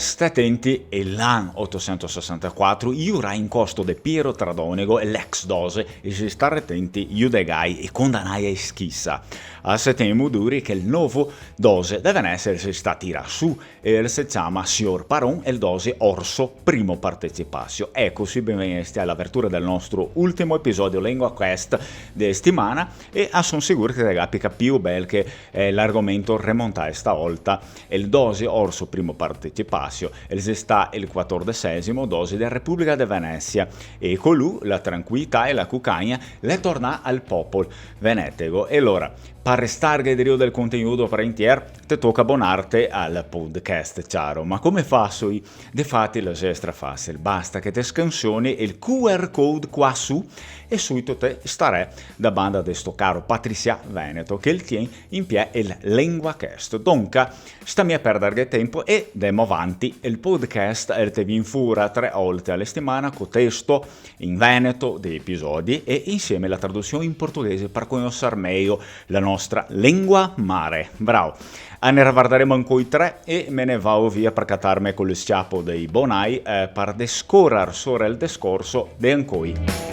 Stai attenti, e l'anno 864 iura in costo de Piero Tradonego e l'ex dose e si stare attenti iudegai e condannai a schissa. A settembre duri che il nuovo dose deve essere si sta tira su e si chiama Signor Paron e il dose Orso primo partecipazio. Eccoci, benvenuti all'apertura del nostro ultimo episodio Lingua Quest di settimana e sono sicuro che ragazzi più bel che l'argomento remontare stavolta è il dose Orso primo partecipazio. Sta il 14° dose della Repubblica di Venezia e con lui la tranquillità e la cucagna le torna al popolo venetego. E allora, per restare del contenuto parentier, ti tocca abbonarti al podcast, chiaro. Ma come faccio? Defatti la è facile, basta che ti scansioni il QR code qua su e subito te stare da banda di sto caro Patricia Veneto che il tiene in piedi il LinguaCast. Dunque, stammi a perdere tempo e andiamo avanti. Il podcast te vi infura 3 volte alla settimana con testo in veneto di episodi e insieme la traduzione in portoghese per conoscere meglio la nostra lingua mare. Bravo! Ne guarderemo ancora 3 e me ne vado via per cattarmi con lo schiaffo dei bonai per descorrere sopra il discorso di ancora.